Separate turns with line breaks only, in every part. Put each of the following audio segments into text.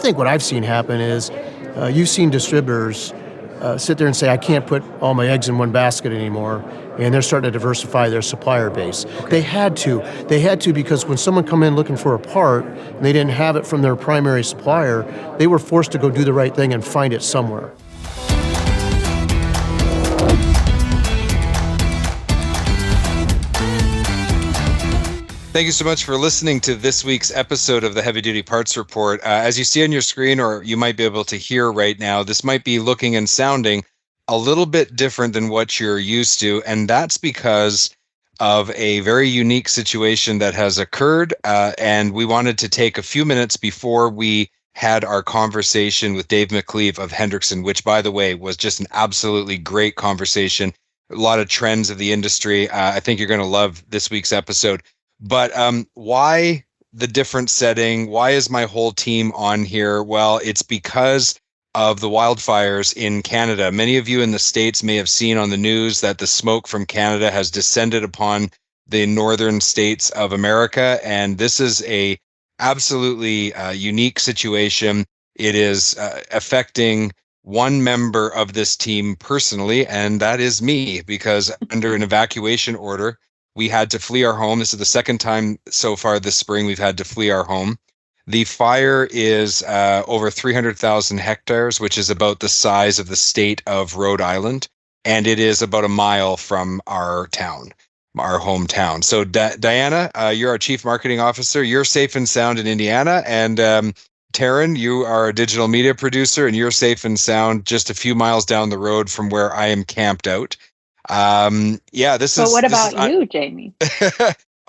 think what I've seen happen is you've seen distributors sit there and say, I can't put all my eggs in one basket anymore, and they're starting to diversify their supplier base. Okay. They had to. They had to because when someone come in looking for a part and they didn't have it from their primary supplier, they were forced to go do the right thing and find it somewhere.
Thank you so much for listening to this week's episode of the Heavy Duty Parts Report. As you see on your screen, or you might be able to hear right now, this might be looking and sounding a little bit different than what you're used to, and that's because of a very unique situation that has occurred, and we wanted to take a few minutes before we had our conversation with Dave McCleave of Hendrickson, which, by the way, was just an absolutely great conversation. A lot of trends of the industry. I think you're going to love this week's episode. But why the different setting? Why is my whole team on here? Well, it's because of the wildfires in Canada. Many of you in the States may have seen on the news that the smoke from Canada has descended upon the northern states of America. And this is a absolutely unique situation. It is affecting one member of this team personally, and that is me, because under an evacuation order, we had to flee our home. This is the second time so far this spring we've had to flee our home. The fire is over 300,000 hectares, which is about the size of the state of Rhode Island. And it is about a mile from our town, our hometown. So Diana, you're our Chief Marketing Officer. You're safe and sound in Indiana. And Taryn, you are a digital media producer, and you're safe and sound just a few miles down the road from where I am camped out.
So what about you, Jamie?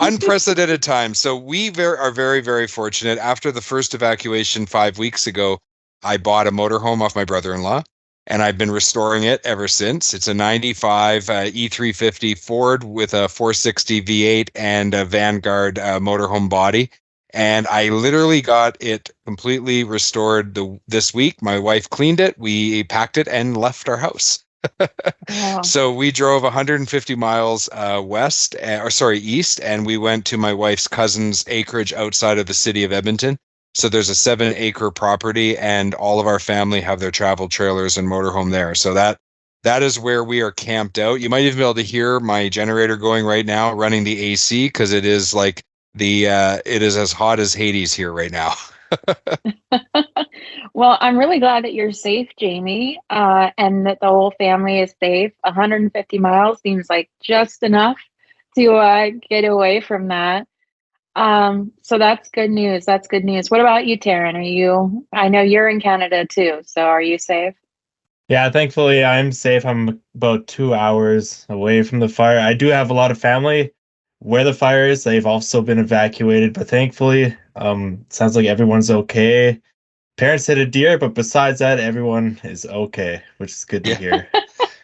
Unprecedented time. So we are very, very fortunate. After the first evacuation 5 weeks ago, I bought a motorhome off my brother-in-law, and I've been restoring it ever since. It's a 95 E350 Ford with a 460 V8 and a Vanguard motorhome body. And I literally got it completely restored this week. My wife cleaned it, we packed it, and left our house. Wow. So we drove 150 miles east, and we went to my wife's cousin's acreage outside of the city of Edmonton. So there's a 7-acre property, and all of our family have their travel trailers and motorhome there. So that is where we are camped out. You might even be able to hear my generator going right now, running the AC, because it is like it is as hot as Hades here right now.
Well, I'm really glad that you're safe, Jamie, and that the whole family is safe. 150 miles seems like just enough to get away from that. So that's good news. That's good news. What about you, Taryn? I know you're in Canada too, so are you safe?
Yeah, thankfully I'm safe. I'm about 2 hours away from the fire. I do have a lot of family where the fire is. They've also been evacuated, but thankfully, sounds like everyone's okay. Parents hit a deer, but besides that, everyone is okay, which is good to hear.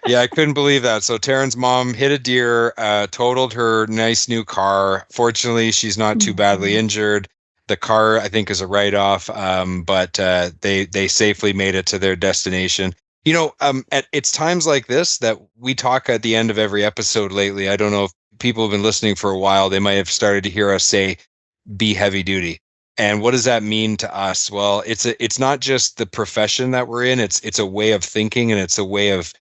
Yeah, I couldn't believe that. So Taryn's mom hit a deer, totaled her nice new car. Fortunately, she's not too badly injured. The car, I think, is a write-off, but they safely made it to their destination. You know, it's times like this that we talk at the end of every episode lately. I don't know if people have been listening for a while. They might have started to hear us say, be heavy duty. And what does that mean to us? Well, it's not just the profession that we're in. It's a way of thinking, and it's a way of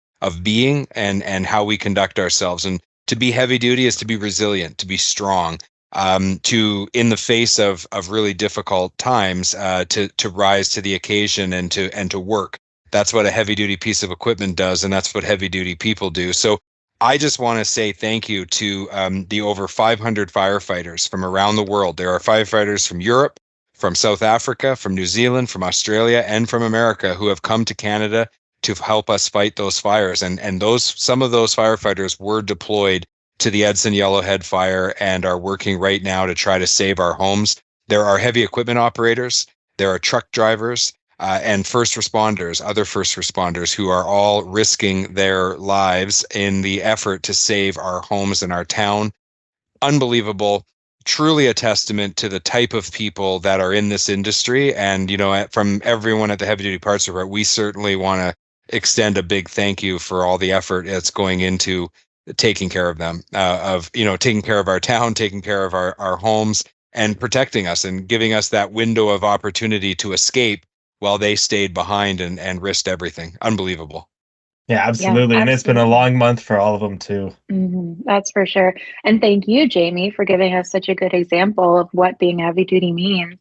being and how we conduct ourselves. And to be heavy duty is to be resilient, to be strong, to in the face of really difficult times, to rise to the occasion and to work. That's what a heavy duty piece of equipment does, and that's what heavy duty people do. So I just want to say thank you to the over 500 firefighters from around the world. There are firefighters from Europe, from South Africa, from New Zealand, from Australia, and from America who have come to Canada to help us fight those fires. And some of those firefighters were deployed to the Edson Yellowhead fire and are working right now to try to save our homes. There are heavy equipment operators, there are truck drivers, and first responders, other first responders who are all risking their lives in the effort to save our homes and our town. Unbelievable. Truly a testament to the type of people that are in this industry. And, you know, from everyone at the Heavy Duty Parts Report, we certainly want to extend a big thank you for all the effort that's going into taking care of them, taking care of our town, taking care of our homes, and protecting us and giving us that window of opportunity to escape while they stayed behind and risked everything. Unbelievable.
Yeah, absolutely.
Yeah,
And it's been a long month for all of them too.
That's for sure. And thank you, Jamie, for giving us such a good example of what being heavy duty means.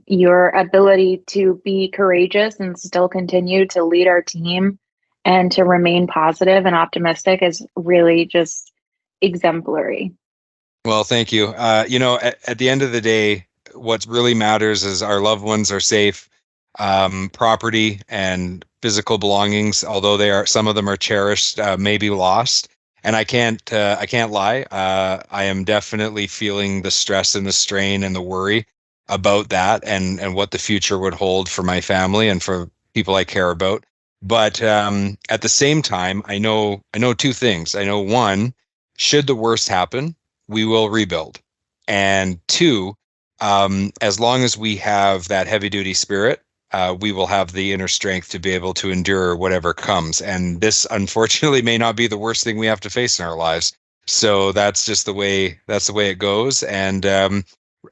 Your ability to be courageous and still continue to lead our team and to remain positive and optimistic is really just exemplary.
Well, thank you. At the end of the day, what really matters is our loved ones are safe. Property and physical belongings, although some of them are cherished, may be lost. And I can't lie. I am definitely feeling the stress and the strain and the worry about that and what the future would hold for my family and for people I care about. But at the same time, I know two things. I know, one, should the worst happen, we will rebuild. And two, as long as we have that heavy duty spirit, we will have the inner strength to be able to endure whatever comes. And this, unfortunately, may not be the worst thing we have to face in our lives. So that's just the way it goes. And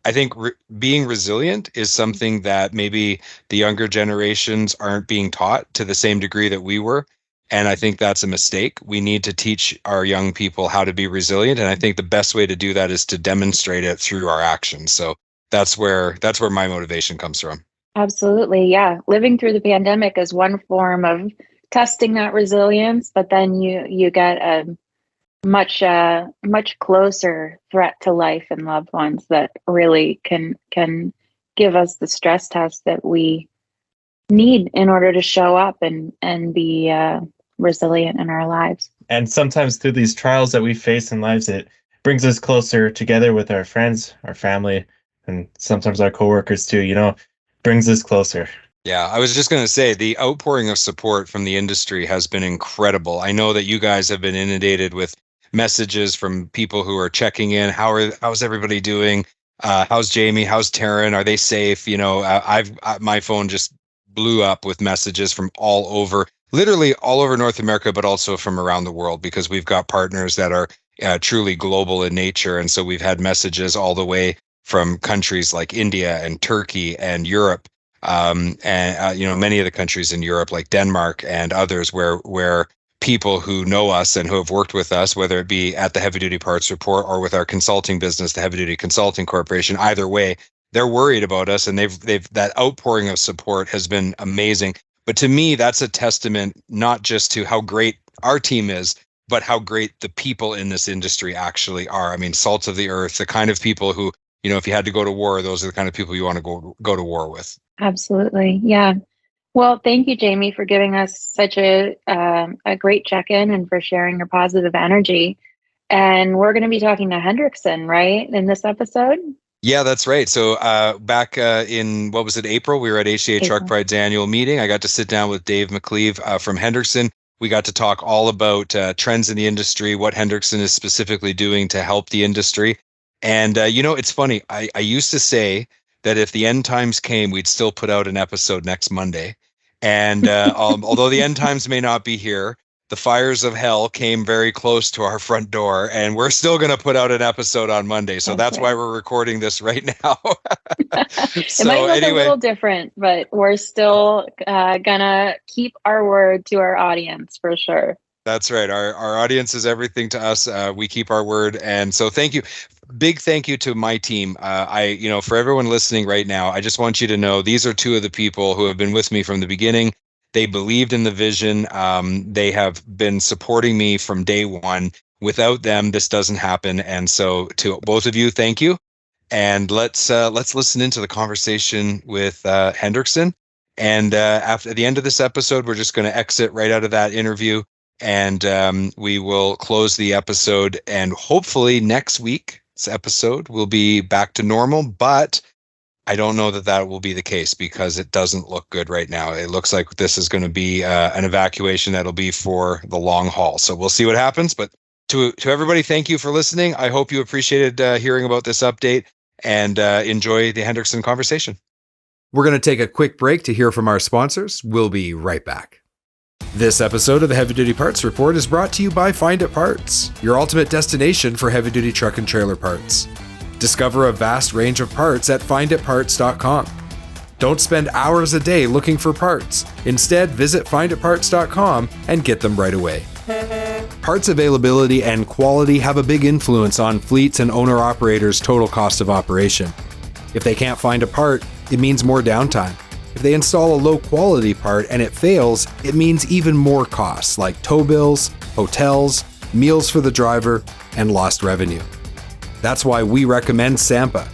I think being resilient is something that maybe the younger generations aren't being taught to the same degree that we were. And I think that's a mistake. We need to teach our young people how to be resilient. And I think the best way to do that is to demonstrate it through our actions. So that's where my motivation comes from.
Absolutely. Yeah. Living through the pandemic is one form of testing that resilience, but then you get a much closer threat to life and loved ones that really can give us the stress test that we need in order to show up and be resilient in our lives. And
sometimes through these trials that we face in lives, it brings us closer together with our friends, our family, and sometimes our coworkers too, brings us closer.
Yeah, I was just going to say the outpouring of support from the industry has been incredible. I know that you guys have been inundated with messages from people who are checking in. How's everybody doing? How's Jamie? How's Taryn? Are they safe? My phone just blew up with messages from literally all over North America, but also from around the world, because we've got partners that are truly global in nature. And so we've had messages all the way from countries like India and Turkey and Europe, and many of the countries in Europe like Denmark and others where people who know us and who have worked with us, whether it be at the Heavy Duty Parts Report or with our consulting business, the Heavy Duty Consulting Corporation, either way, they're worried about us, and they've that outpouring of support has been amazing. But to me, that's a testament not just to how great our team is, but how great the people in this industry actually are. I mean, salt of the earth, the kind of people who, if you had to go to war, those are the kind of people you want to go to war with.
Absolutely. Yeah. Well, thank you, Jamie, for giving us such a great check-in and for sharing your positive energy. And we're going to be talking to Hendrickson, right, in this episode?
Yeah, that's right. So back in, what was it, April, we were at HCA Truck Pride's annual meeting. I got to sit down with Dave McCleave from Hendrickson. We got to talk all about trends in the industry, what Hendrickson is specifically doing to help the industry. And, it's funny. I used to say that if the end times came, we'd still put out an episode next Monday. And although the end times may not be here, the fires of hell came very close to our front door, and we're still going to put out an episode on Monday. So that's why we're recording this right now.
It might look a little different, but we're still going to keep our word to our audience for sure.
That's right. Our audience is everything to us. We keep our word. And so thank you. Big thank you to my team. For everyone listening right now, I just want you to know these are two of the people who have been with me from the beginning. They believed in the vision. They have been supporting me from day one. Without them, this doesn't happen. And so to both of you, thank you. And let's listen into the conversation with Hendrickson. And after the end of this episode, we're just going to exit right out of that interview. And we will close the episode. And hopefully next week's episode will be back to normal. But I don't know that will be the case, because it doesn't look good right now. It looks like this is going to be an evacuation that'll be for the long haul. So we'll see what happens. But to everybody, thank you for listening. I hope you appreciated hearing about this update, and enjoy the Hendrickson conversation.
We're going to take a quick break to hear from our sponsors. We'll be right back. This episode of the Heavy Duty Parts Report is brought to you by Find It Parts, your ultimate destination for heavy-duty truck and trailer parts. Discover a vast range of parts at finditparts.com. Don't spend hours a day looking for parts. Instead, visit finditparts.com and get them right away. Parts availability and quality have a big influence on fleets and owner-operators' total cost of operation. If they can't find a part, it means more downtime. If they install a low-quality part and it fails, it means even more costs like tow bills, hotels, meals for the driver, and lost revenue. That's why we recommend Sampa.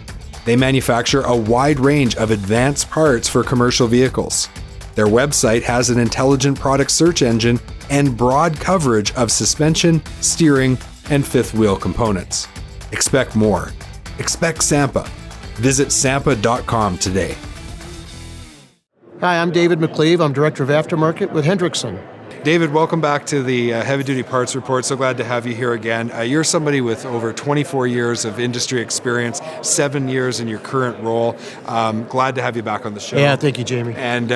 They manufacture a wide range of advanced parts for commercial vehicles. Their website has an intelligent product search engine and broad coverage of suspension, steering, and fifth wheel components. Expect more. Expect Sampa. Visit sampa.com today.
Hi, I'm David McCleave. I'm Director of Aftermarket with Hendrickson.
David, welcome back to the Heavy Duty Parts Report. So glad to have you here again. You're somebody with over 24 years of industry experience, 7 years in your current role. Glad to have you back on the show.
Yeah, thank you, Jamie.
And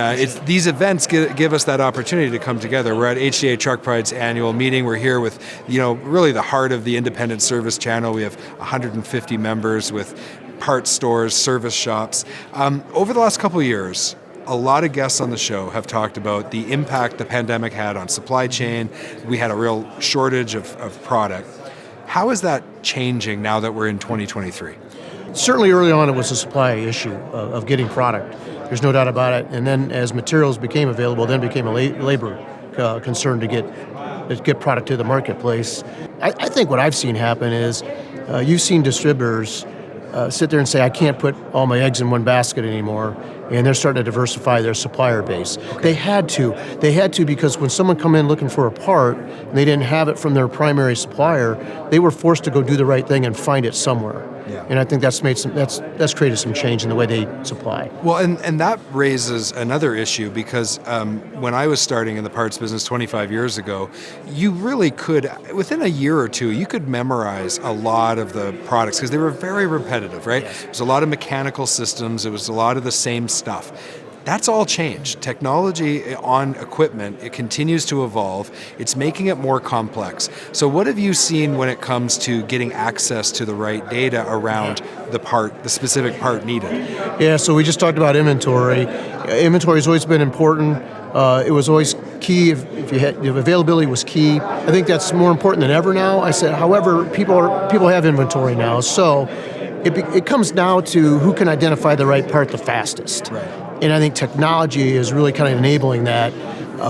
these events give us that opportunity to come together. We're at HDA Truck Pride's annual meeting. We're here with, really the heart of the independent service channel. We have 150 members with parts stores, service shops. Over the last couple of years, a lot of guests on the show have talked about the impact the pandemic had on supply chain. We had a real shortage of product. How is that changing now that we're in 2023?
Certainly early on it was a supply issue of getting product. There's no doubt about it. And then as materials became available, then became a labor concern to get product to the marketplace. I think what I've seen happen is you've seen distributors sit there and say, I can't put all my eggs in one basket anymore, and they're starting to diversify their supplier base. Okay. They had to because when someone come in looking for a part and they didn't have it from their primary supplier, they were forced to go do the right thing and find it somewhere. Yeah. And I think that's created some change in the way they supply.
Well, and that raises another issue because when I was starting in the parts business 25 years ago, you really could, within a year or two, you could memorize a lot of the products because they were very repetitive, right? Yes. It was a lot of mechanical systems. It was a lot of the same stuff. That's all changed. Technology on equipment, it continues to evolve. It's making it more complex. So what have you seen when it comes to getting access to the right data around the specific part needed?
Yeah, so we just talked about inventory. Inventory has always been important. It was always key if availability was key. I think that's more important than ever now. I said, however, people have inventory now, so it comes down to who can identify the right part the fastest. Right. And I think technology is really kind of enabling that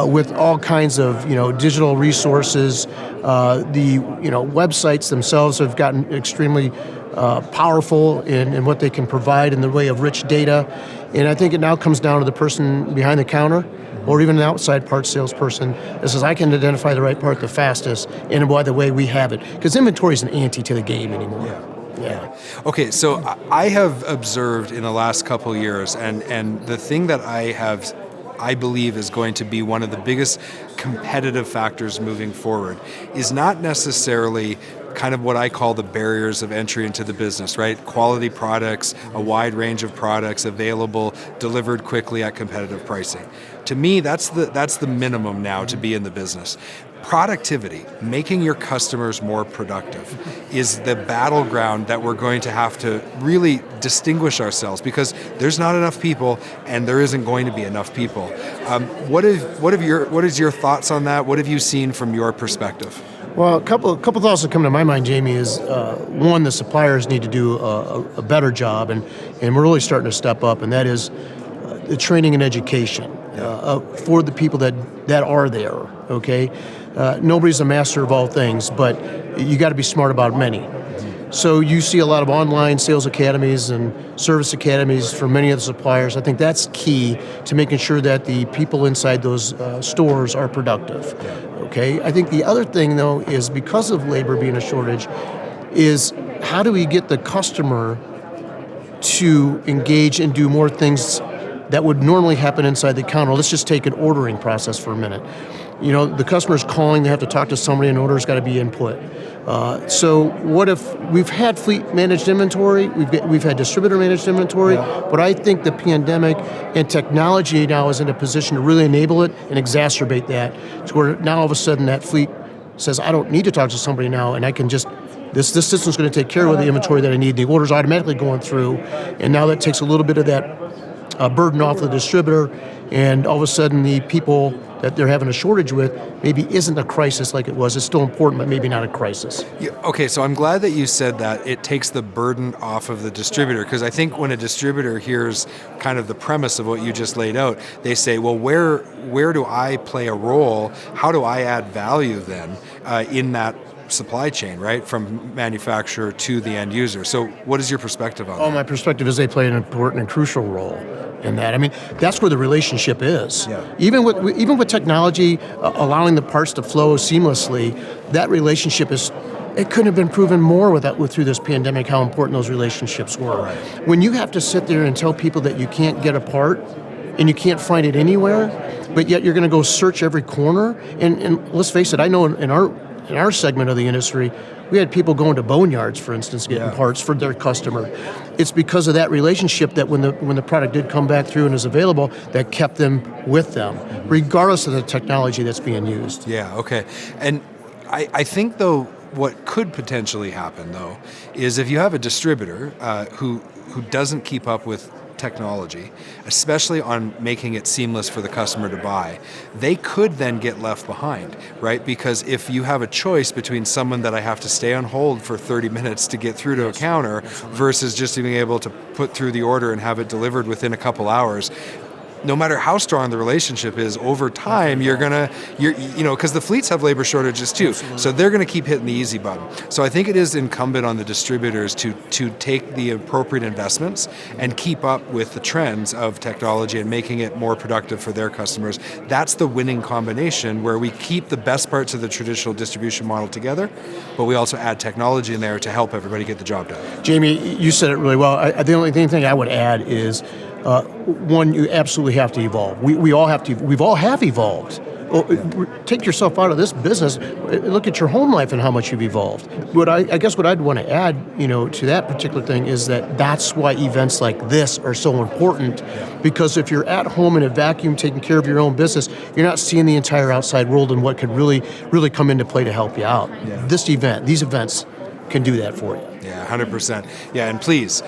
with all kinds of digital resources. The websites themselves have gotten extremely powerful in what they can provide in the way of rich data. And I think it now comes down to the person behind the counter or even an outside parts salesperson that says, I can identify the right part the fastest, and by the way, we have it. Because inventory is an ante to the game anymore. Yeah.
Okay, so I have observed in the last couple of years, and the thing that I believe is going to be one of the biggest competitive factors moving forward is not necessarily kind of what I call the barriers of entry into the business, right? Quality products, a wide range of products available, delivered quickly at competitive pricing. To me, that's the minimum now to be in the business. Productivity, making your customers more productive, is the battleground that we're going to have to really distinguish ourselves because there's not enough people and there isn't going to be enough people. What is your thoughts on that? What have you seen from your perspective?
Well, a couple thoughts that come to my mind, Jamie, is one, the suppliers need to do a better job, and we're really starting to step up, and that is the training and education for the people that are there. Okay. Nobody's a master of all things, but you got to be smart about many. So you see a lot of online sales academies and service academies for many of the suppliers. I think that's key to making sure that the people inside those stores are productive. Okay. I think the other thing, though, is because of labor being a shortage, is how do we get the customer to engage and do more things that would normally happen inside the counter? Let's just take an ordering process for a minute. The customer's calling, they have to talk to somebody, and order's got to be input. So what if we've had fleet managed inventory, we've had distributor managed inventory, but I think the pandemic and technology now is in a position to really enable it and exacerbate that, to where now all of a sudden that fleet says, I don't need to talk to somebody now, and I can just, this system's going to take care of the inventory that I need. The order's automatically going through, and now that takes a little bit of that burden off the distributor, and all of a sudden the people that they're having a shortage with maybe isn't a crisis like it was. It's still important, but maybe not a crisis.
Yeah, okay, so I'm glad that you said that it takes the burden off of the distributor, because I think when a distributor hears kind of the premise of what you just laid out, they say, well, where do I play a role? How do I add value then in that supply chain, right, from manufacturer to the end user? So what is your perspective on that?
My perspective is they play an important and crucial role in that. I mean, that's where the relationship is.
Yeah.
Even with technology allowing the parts to flow seamlessly, that relationship is. It couldn't have been proven more through this pandemic how important those relationships were.
Right.
When you have to sit there and tell people that you can't get a part and you can't find it anywhere, but yet you're going to go search every corner. And let's face it, I know in our segment of the industry, we had people going to boneyards, for instance, getting parts for their customer. It's because of that relationship that when the product did come back through and is available, that kept them with them, regardless of the technology that's being used.
Yeah, okay. And I think, though, what could potentially happen, though, is if you have a distributor who doesn't keep up with technology, especially on making it seamless for the customer to buy, they could then get left behind, right? Because if you have a choice between someone that I have to stay on hold for 30 minutes to get through to a counter versus just being able to put through the order and have it delivered within a couple hours, no matter how strong the relationship is, over time, because the fleets have labor shortages too. Absolutely. So they're going to keep hitting the easy button. So I think it is incumbent on the distributors to take the appropriate investments and keep up with the trends of technology and making it more productive for their customers. That's the winning combination, where we keep the best parts of the traditional distribution model together, but we also add technology in there to help everybody get the job done.
Jamie, you said it really well. The only thing I would add is, one, you absolutely have to evolve. We all have to. We've all have evolved. Take yourself out of this business. Look at your home life and how much you've evolved. I guess what I'd want to add, to that particular thing is that's why events like this are so important. Because if you're at home in a vacuum, taking care of your own business, you're not seeing the entire outside world and what could really, really come into play to help you out. Yeah. These events can do that for you.
Yeah, 100%. Yeah, and please,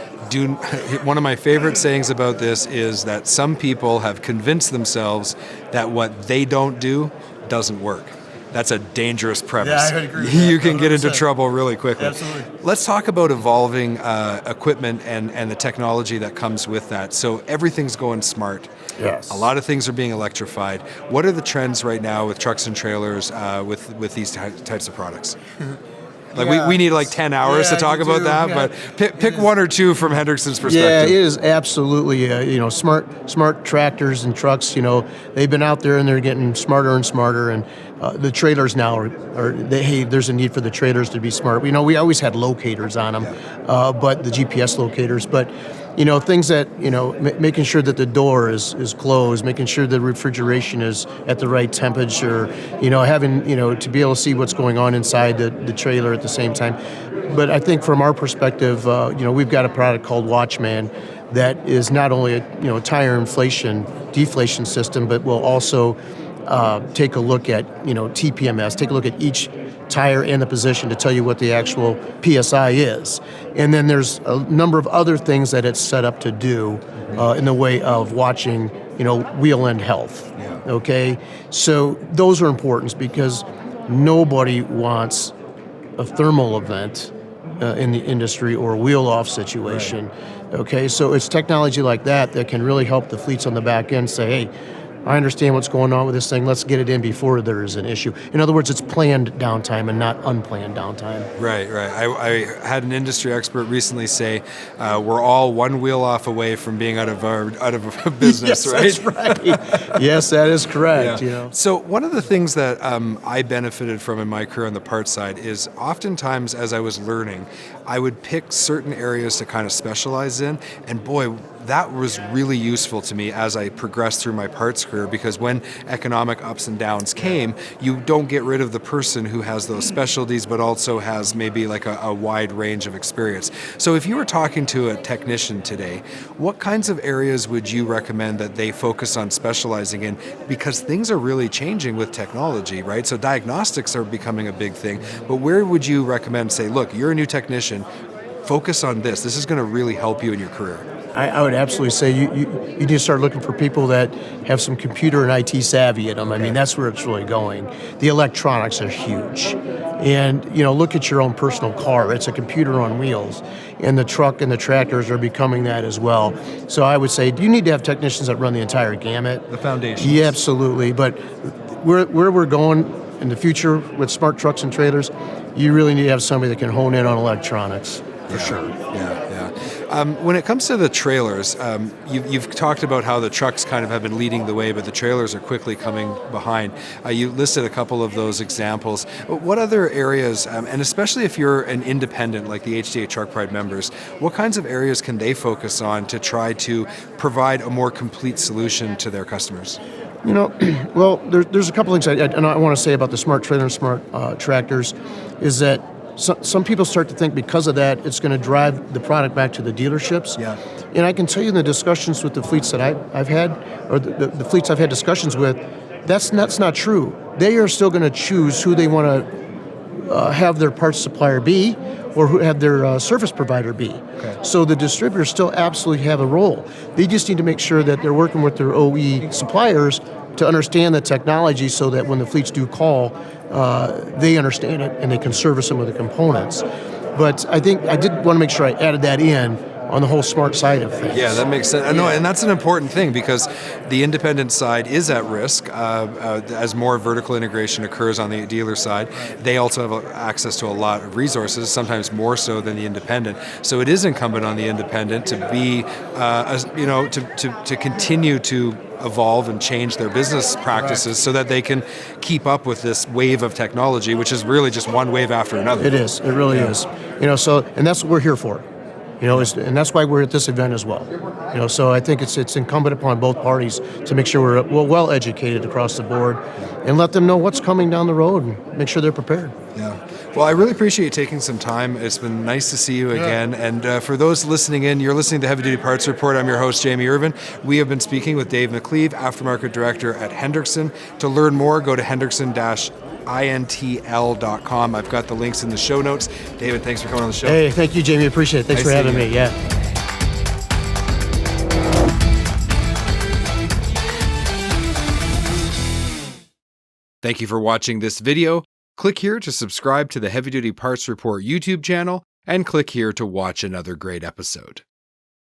one of my favorite sayings about this is that some people have convinced themselves that what they don't do doesn't work. That's a dangerous premise.
Yeah, I would agree with
You
that,
can get into
100%.
trouble really quickly.
Absolutely.
Let's talk about evolving equipment and the technology that comes with that. So everything's going smart.
Yes.
A lot of things are being electrified. What are the trends right now with trucks and trailers with these types of products? Like we need like 10 hours to talk about that, but pick one or two from Hendrickson's perspective.
Yeah, it is absolutely, smart tractors and trucks, they've been out there and they're getting smarter and smarter, and the trailers now there's a need for the trailers to be smart. We always had locators on them, but the GPS locators, but things that, making sure that the door is closed, making sure the refrigeration is at the right temperature, having, to be able to see what's going on inside the trailer at the same time. But I think from our perspective, we've got a product called Watchman that is not only a tire deflation system, but will also take a look at, TPMS, take a look at each tire and the position to tell you what the actual PSI is. And then there's a number of other things that it's set up to do in the way of watching, wheel end health.
Yeah.
Okay? So those are important because nobody wants a thermal event in the industry or a wheel off situation. Right. Okay? So it's technology like that can really help the fleets on the back end say, hey, I understand what's going on with this thing. Let's get it in before there is an issue. In other words, it's planned downtime and not unplanned downtime.
Right. I had an industry expert recently say we're all one wheel off away from being out of a business.
Yes,
right?
That's right. Yes, that is correct.
Yeah. So one of the things that I benefited from in my career on the parts side is oftentimes as I was learning, I would pick certain areas to kind of specialize in, and boy, that was really useful to me as I progressed through my parts career, because when economic ups and downs came, you don't get rid of the person who has those specialties but also has maybe like a wide range of experience. So if you were talking to a technician today, what kinds of areas would you recommend that they focus on specializing in? Because things are really changing with technology, right? So diagnostics are becoming a big thing, but where would you recommend, say, look, you're a new technician, focus on this. This is going to really help you in your career.
I would absolutely say you need to start looking for people that have some computer and IT savvy in them. I mean, that's where it's really going. The electronics are huge. And, look at your own personal car. It's a computer on wheels. And the truck and the tractors are becoming that as well. So I would say you need to have technicians that run the entire gamut.
The foundation.
Yeah, absolutely. But where we're going in the future with smart trucks and trailers, you really need to have somebody that can hone in on electronics. For sure.
Yeah. When it comes to the trailers, you've talked about how the trucks kind of have been leading the way, but the trailers are quickly coming behind. You listed a couple of those examples. What other areas, and especially if you're an independent like the HDA Truck Pride members, what kinds of areas can they focus on to try to provide a more complete solution to their customers?
Well, there's a couple things I want to say about the smart trailer and smart tractors, is that some people start to think because of that, it's going to drive the product back to the dealerships.
Yeah.
And I can tell you in the discussions with the fleets that I've had, or the fleets I've had discussions with, that's not true. They are still going to choose who they want to have their parts supplier be, or who have their service provider be.
Okay.
So the distributors still absolutely have a role. They just need to make sure that they're working with their OE suppliers to understand the technology so that when the fleets do call, they understand it and they can service some of the components. But I think I did want to make sure I added that in on the whole smart side of things.
Yeah, that makes sense. I know, and that's an important thing because the independent side is at risk as more vertical integration occurs on the dealer side. They also have access to a lot of resources, sometimes more so than the independent. So it is incumbent on the independent to be, to continue to evolve and change their business practices so that they can keep up with this wave of technology, which is really just one wave after another.
It is. It really is. And that's what we're here for. And that's why we're at this event as well. So I think it's incumbent upon both parties to make sure we're well educated across the board and let them know what's coming down the road and make sure they're prepared.
Yeah. Well, I really appreciate you taking some time. It's been nice to see you again. And for those listening in, you're listening to the Heavy Duty Parts Report. I'm your host, Jamie Irvin. We have been speaking with Dave McCleave, Aftermarket Director at Hendrickson. To learn more, go to hendrickson-intl.com. I've got the links in the show notes. David, thanks for coming on the show.
Hey, thank you, Jamie. Appreciate it. Thanks for having me. Yeah.
Thank you for watching this video. Click here to subscribe to the Heavy Duty Parts Report YouTube channel, and click here to watch another great episode.